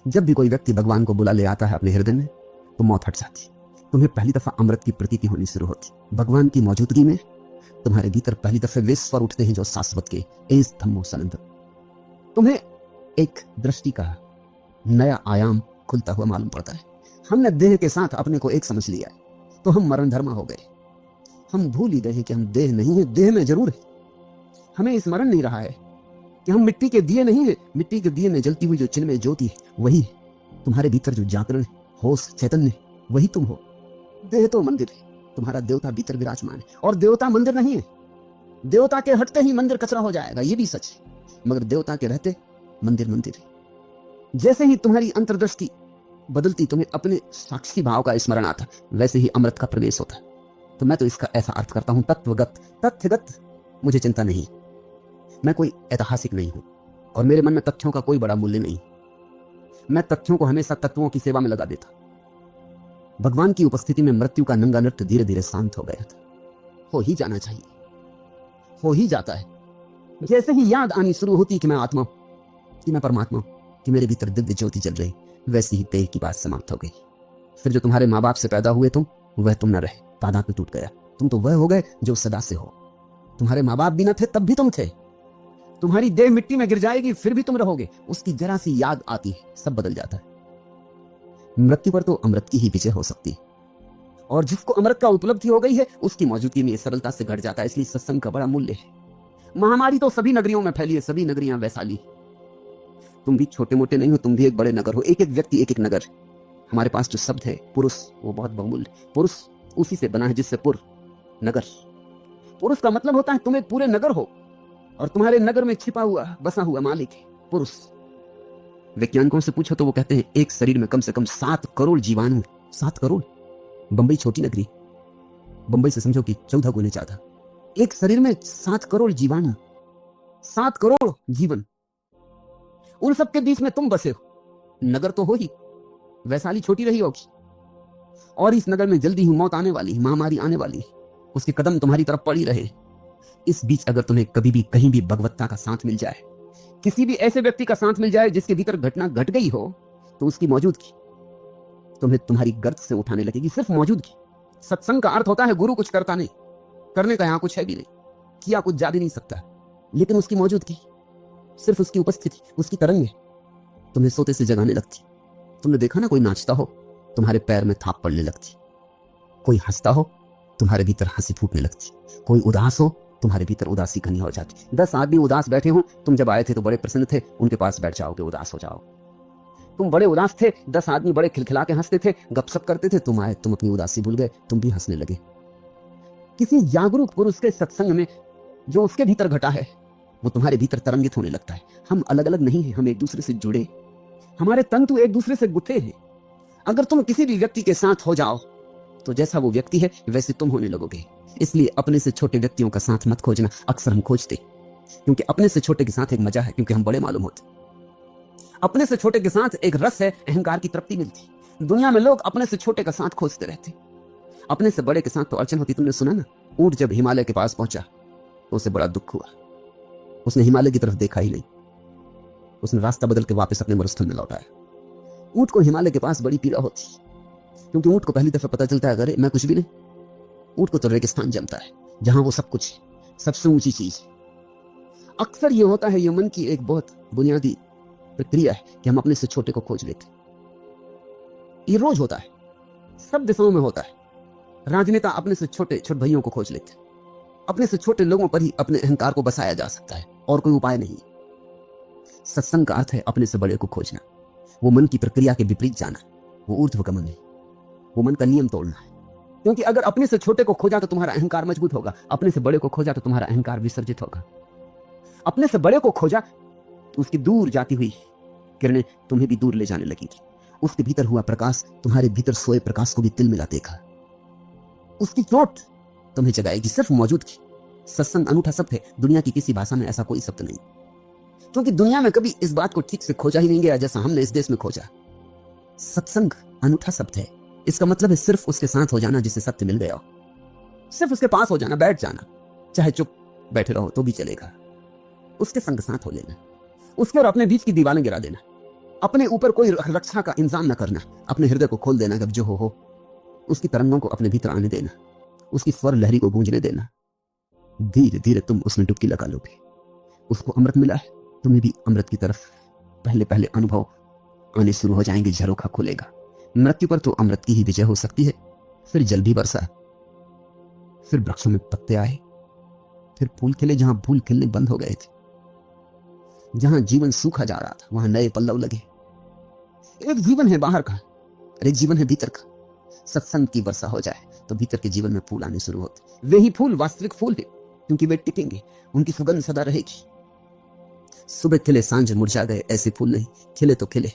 जब भी कोई व्यक्ति भगवान को बुला ले आता है अपने हृदय में, तो मौत हट जाती। तुम्हें पहली दफा अमृत की प्रतीति होनी शुरू होती। भगवान की मौजूदगी में तुम्हारे भीतर पहली दफे वे स्वर उठते हैं जो शाश्वत के एस धम्मो सनंद। तुम्हें एक दृष्टि का नया आयाम खुलता हुआ मालूम पड़ता है। हमने देह के साथ अपने को एक समझ लिया है, तो हम मरण धर्मा हो गए। हम भूल ही गए हैं कि हम देह नहीं है, देह में जरूर है। हमें स्मरण नहीं रहा है कि हम मिट्टी के दिए नहीं है। मिट्टी के दिए में जलती हुई जो चिन्मय ज्योति है वही है। तुम्हारे भीतर जो जागरण है, होश, चैतन्य, वही तुम हो। देह तो मंदिर है, तुम्हारा देवता भीतर विराजमान है। और देवता मंदिर नहीं है। देवता के हटते ही मंदिर कचरा हो जाएगा, ये भी सच है, मगर देवता के रहते मंदिर मंदिर है। जैसे ही तुम्हारी अंतर्दृष्टि बदलती, तुम्हें अपने साक्षी भाव का स्मरण आता, वैसे ही अमृत का प्रवेश होता। तो मैं तो इसका ऐसा अर्थ करता हूं, तत्वगत, तथ्यगत मुझे चिंता नहीं। मैं कोई ऐतिहासिक नहीं हूं और मेरे मन में तथ्यों का कोई बड़ा मूल्य नहीं। मैं तथ्यों को हमेशा तत्वों की सेवा में लगा देता। भगवान की उपस्थिति में मृत्यु का नंगा नृत्य धीरे धीरे शांत हो गया था। हो ही जाना चाहिए, हो ही जाता है। जैसे ही याद आनी शुरू होती कि मैं आत्मा हूं, कि मैं परमात्मा हूं, कि मेरे भीतर दिव्य ज्योति जल रही, वैसे ही देह की बात समाप्त हो गई। फिर जो तुम्हारे माँ बाप से पैदा हुए तुम, वह तुम न रहे, तादाद में टूट गया। तुम तो वह हो गए जो सदा से हो। तुम्हारे माँ बाप भी न थे, तब भी तुम थे। तुम्हारी देह मिट्टी में गिर जाएगी, फिर भी तुम रहोगे। उसकी जरा सी याद आती है, सब बदल जाता है। मृत्यु पर तो अमृत की ही विजय हो सकती है, और जिसको अमृत का उपलब्धि हो गई है, उसकी मौजूदगी में सरलता से घट जाता है। इसलिए सत्संग का बड़ा मूल्य है। महामारी तो सभी नगरियों में फैली है, सभी नगरियां वैशाली। तुम भी छोटे मोटे नहीं हो, तुम भी एक बड़े नगर हो। एक एक व्यक्ति एक एक नगर। हमारे पास जो शब्द है पुरुष, वो बहुत बहुमूल्य। पुरुष उसी से बना है जिससे पुर, नगर। पुरुष का मतलब होता है तुम एक पूरे नगर हो, और तुम्हारे नगर में छिपा हुआ, बसा हुआ मालिक है पुरुष। वैज्ञानिकों से पूछो तो वो कहते हैं एक शरीर में कम से कम 7 करोड़ जीवाणु। 7 करोड़। बंबई छोटी नगरी, बंबई से समझो कि 14 गुने ज्यादा। एक शरीर में 7 करोड़ जीवाणु, 7 करोड़ जीवन। उन सबके बीच में तुम बसे हो। नगर तो हो ही, वैशाली छोटी रही होगी, और इस नगर में जल्दी ही मौत आने वाली, महामारी आने वाली, उसके कदम तुम्हारी तरफ पड़ी रहे। इस बीच अगर तुम्हें कभी भी कहीं भी भगवत्ता का साथ मिल जाए, किसी भी ऐसे व्यक्ति का साथ मिल जाए जिसके भीतर घटना घट गई हो, तो उसकी मौजूदगी तुम्हें तुम्हारी गर्त से उठाने लगेगी। सिर्फ मौजूदगी। सत्संग का अर्थ होता है गुरु कुछ करता नहीं, करने का यहां कुछ है भी नहीं, किया कुछ जा भी नहीं सकता, लेकिन उसकी मौजूदगी, सिर्फ उसकी उपस्थिति, उसकी तरंगे तुम्हें सोते से जगाने लगती। तुमने देखा ना, कोई नाचता हो तुम्हारे पैर में थाप पड़ने लगती, कोई हंसता हो तुम्हारे भीतर हंसी फूटने लगती, कोई उदास हो तुम्हारे भीतर उदासी घनी हो जाती। 10 आदमी उदास बैठे हो, तुम जब आए थे तो बड़े प्रसन्न थे, उनके पास बैठ जाओगे, उदास हो जाओ। तुम बड़े उदास थे, 10 आदमी बड़े खिलखिला के हंसते थे, गपशप करते थे, तुम आए, तुम अपनी उदासी भूल गए, तुम भी हंसने लगे। किसी जागरूक पुरुष के सत्संग में जो उसके भीतर घटा है, वो तुम्हारे भीतर तरंगित होने लगता है। हम अलग अलग नहीं हैं, हम एक दूसरे से जुड़े, हमारे तंतु एक दूसरे से गुथे हैं। अगर तुम किसी भी व्यक्ति के साथ हो जाओ, तो जैसा वो व्यक्ति है वैसे तुम होने लगोगे। इसलिए अपने से छोटे व्यक्तियों का साथ मत खोजना। अक्सर हम खोजते, क्योंकि अपने से छोटे के साथ एक मजा है, क्योंकि हम बड़े मालूम होते। अपने से छोटे के साथ एक रस है, अहंकार की तृप्ति मिलती। दुनिया में लोग अपने से छोटे का साथ खोजते रहते, अपने से बड़े के साथ तो अड़चन होती। तुमने सुना ना, ऊंट जब हिमालय के पास पहुंचा तो उसे बड़ा दुख हुआ। उसने हिमालय की तरफ देखा ही नहीं, उसने रास्ता बदल के वापस अपने मरुस्थल में लौटाया। ऊंट को हिमालय के पास बड़ी पीड़ा होती, क्योंकि ऊंट को पहली दफा पता चलता है अरे मैं कुछ भी नहीं। ऊंट को तो रेगिस्तान जमता है, जहां वो सब कुछ, सबसे ऊंची चीज। अक्सर ये होता है, ये मन की एक बहुत बुनियादी प्रक्रिया है कि हम अपने से छोटे को खोज लेते। ये रोज होता है, सब दिशाओं में होता है। राजनेता अपने से छोटे छोटे भाइयों को खोज लेते। अपने से छोटे लोगों पर ही अपने अहंकार को बसाया जा सकता है, और कोई उपाय नहीं। सत्संग का अर्थ है अपने से बड़े को खोजना, वो मन की प्रक्रिया के विपरीत जाना, वो ऊर्ध्वगमन है, वो मन का नियम तोड़ना है। क्योंकि अगर अपने से छोटे को खोजा तो तुम्हारा अहंकार मजबूत होगा, अपने से बड़े को खोजा तो तुम्हारा अहंकार विसर्जित होगा। अपने से बड़े को खोजा तो उसकी दूर जाती हुई किरणें तुम्हें भी दूर ले जाने लगेगी। उसके भीतर हुआ प्रकाश तुम्हारे भीतर सोए प्रकाश को भी तिल मिला देगा। उसकी चोट तुम्हें जगाएगी, सिर्फ मौजूदगी। सत्संग अनूठा शब्द है, दुनिया की किसी भाषा में ऐसा कोई शब्द नहीं, क्योंकि दुनिया में कभी इस बात को ठीक से खोजा ही नहीं गया जैसा हमने इस देश में खोजा। सत्संग अनूठा शब्द है, इसका मतलब है सिर्फ उसके साथ हो जाना जिसे सत्य मिल गया हो, सिर्फ उसके पास हो जाना, बैठ जाना, चाहे चुप बैठे रहो तो भी चलेगा। उसके संग साथ हो लेना, उसके और अपने बीच की दीवारें गिरा देना। अपने ऊपर कोई रक्षा का इंतजाम न करना, अपने हृदय को खोल देना, जब जो हो उसकी तरंगों को अपने भीतर आने देना, उसकी स्वर लहरी को गूंजने देना। धीरे धीरे तुम उसमें डुबकी लगा लोगे। उसको अमृत मिला है, तुम्हें भी अमृत की तरफ पहले पहले अनुभव आने शुरू हो जाएंगे। झरोखा खुलेगा। मृत्यु पर तो अमृत की ही विजय हो सकती है। फिर जल भी बरसा, फिर वृक्षों में पत्ते आए, फिर फूल खिले जहां फूल खिलने बंद हो गए थे। जहां जीवन सूखा जा रहा था वहां नए पल्लव लगे। एक जीवन है बाहर का और एक जीवन है भीतर का। सत्संग की वर्षा हो जाए तो भीतर के जीवन में फूल आने शुरू होते। वे ही फूल वास्तविक फूल है, क्योंकि वे टिकेंगे, उनकी सुगंध सदा रहेगी। सुबह खिले सांझ मुरझा गए, ऐसे फूल नहीं। खिले तो खिले,